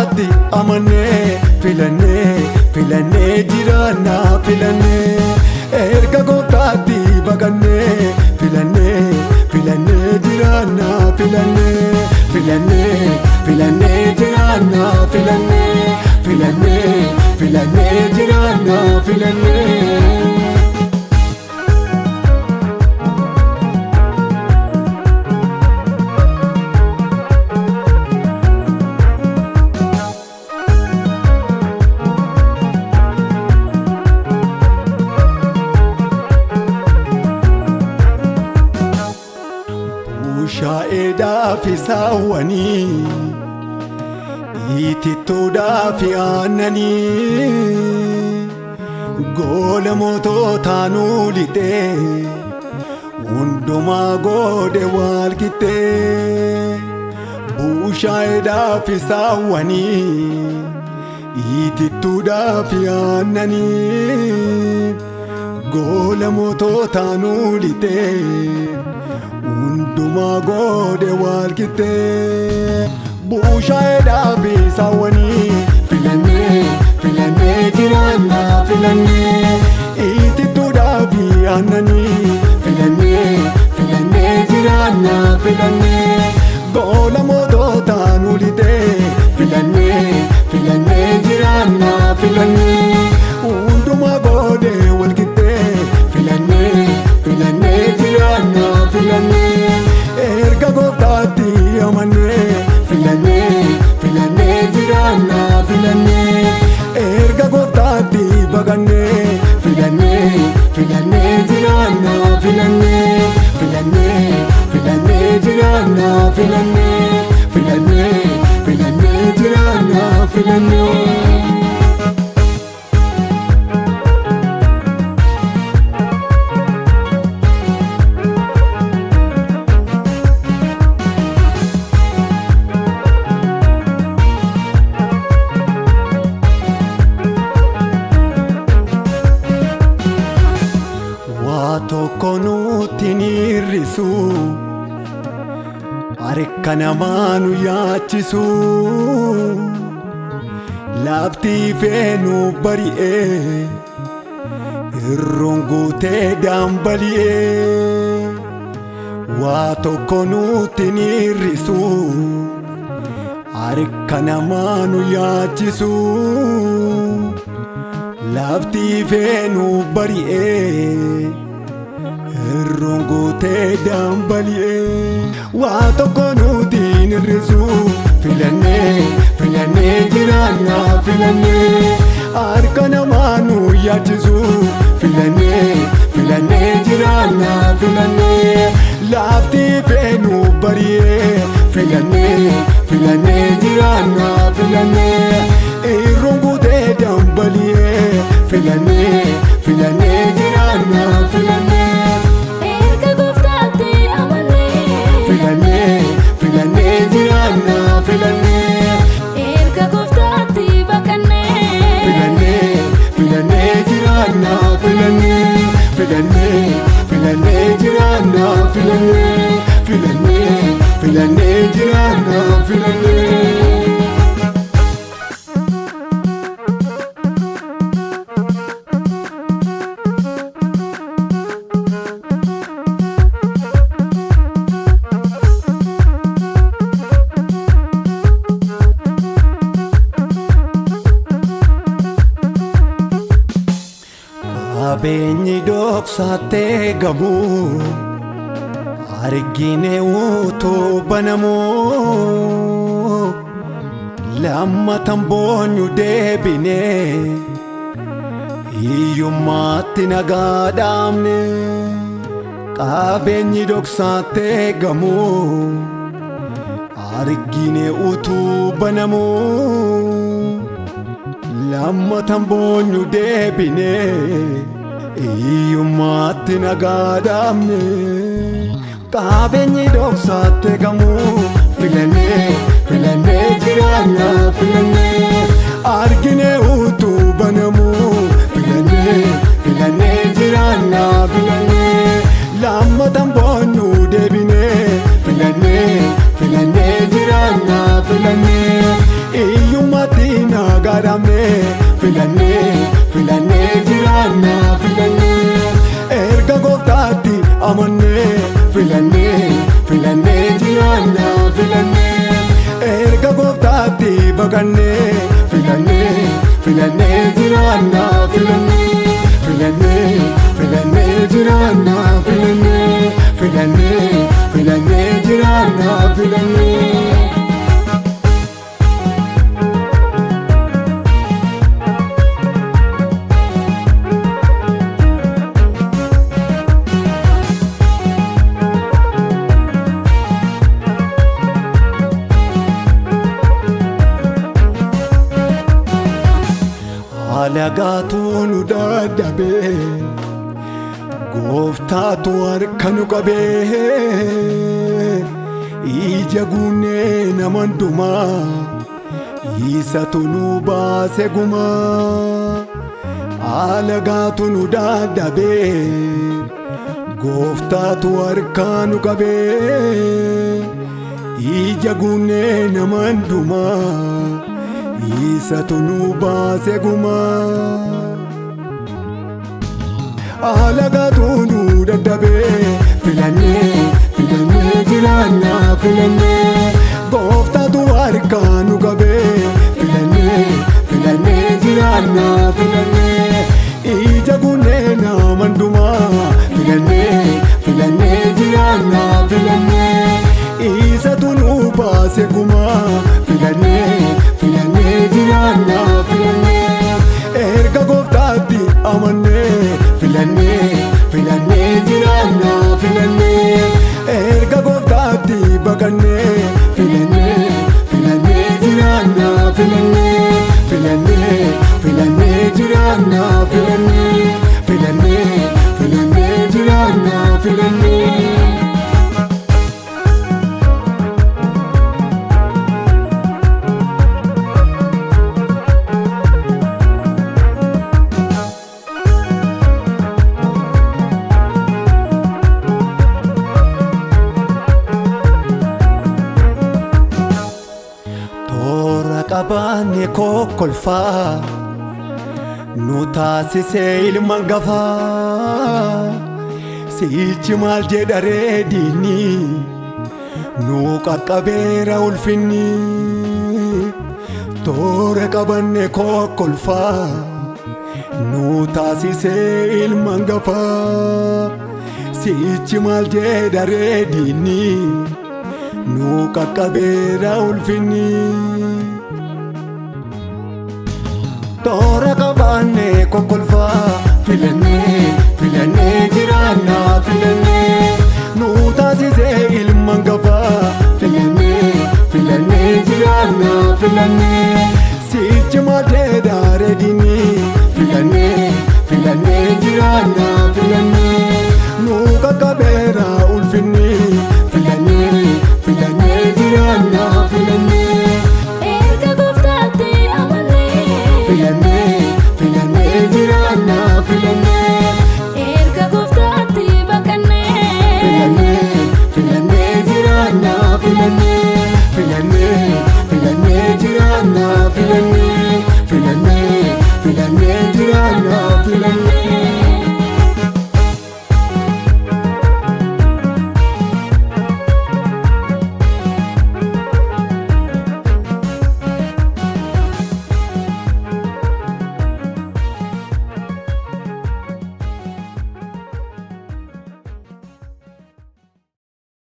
gooftaatti amannee filannee jiraanna filannee erga gooftaatti baqannee filannee jiraanna filannee jiraanna filannee jiraanna filannee. Bushaayedhaaf saawwanii itittuudhaaf aannanii goola mootootaan lixee hundumaa goode wal qixxee. Bushaayedhaaf saawwanii itittuudhaaf aannanii goola mootootaan lixee hundumaa goode wal qixxee. Bushaayedhaaf saawwanii filannee jiraanna filannee itittuudhaaf aannanii filannee jiraanna filannee goola mootootaan lixee filannee jiraanna filannee hundumaa goode wal qixxee filannee jiraanna filannee erga gooftaatti amannee filannee jiraanna filannee erga gooftaatti baqannee filannee jiraanna filannee jiraanna filannee jiraanna filannee. Tokko nutti hir'isu harka namaa nu yaachisu lafti feenu bari'ee irroon guutee dambali'ee. Waa tokko nutti hir'isu harka namaa nu yaachisu lafti feenu bari'ee irroon guutee dambali'ee. Waa tokko nutti hir'isu filannee jiraanna filannee harka namaa nu yaachisu filannee jiraanna filannee lafti feenu bari'ee filannee jiraanna filannee irroon guutee dambali'ee filannee jiraanna filannee. Filannee jiraanna filannee erga gooftaatti baqannee filannee jiraanna filannee jiraanna filannee jiraanna filannee. Qabeenyi dhoksattee gamu argine utuu banamu lammatan boonyu deebine hiyyummaatti nagaa dhaabne. Qabeenyi dhoksattee gamu argine utuu banamu lammatan boonyu deebine hiyyummaatti nagaa dhaabne. Qabeenyi dhoksattee gamu filannee jiraanna filannee argine utuu banamu filannee jiraanna filannee lammatan boonyu deebine filannee jiraanna filannee hiyyummaa baqannee filannee filannee jiraanna filannee filannee filannee jiraanna filannee filannee filannee jiraanna filannee. Alagaatu nu dadhabee gooftaatu harka nu qabee ija guunnee nama hundumaa isatu nu baase gumaa. Alagaatu nu dadhabee gooftaatu harka nu qabee ija guunnee nama hundumaa isatu nu baase gumaa. Alagaatu nu dadhabee filannee filannee jiraanna filannee gooftaatu harka nu qabee filannee filannee jiraanna filannee ija guunnee nama hundumaa filannee filannee jiraanna filannee isatu nu baase gumaa filannee filannee jiraanna filannee erga gooftaatti amannee filannee filannee jiraanna filannee erga gooftaatti baqannee filannee filannee jiraanna filannee filannee filannee jiraanna filannee filannee filannee jiraanna filannee. Qabanne kokkolfaa nu taasisee ilma hangafaa sichi maal jedha reediini nu qaqqabeera ulfinni. Toora qabanne kokkolfaa nu taasisee ilma hangafaa sichi maal jedha reediini nu qaqqabeera ulfinni. Toora qabanne kokkolfaa filannee filannee jiraanna filannee nu taasisee ilma hangafaa filannee filannee jiraanna filannee sichi maal jedha reediini filannee filannee jiraanna filannee nu qaqqabeera ulfinni filannee filannee jiraanna filannee. Filannee filannee jiraanna filannee erga gooftaatti baqannee filannee filannee jiraanna filannee filannee filannee jiraanna filannee filannee filannee jiraanna filannee.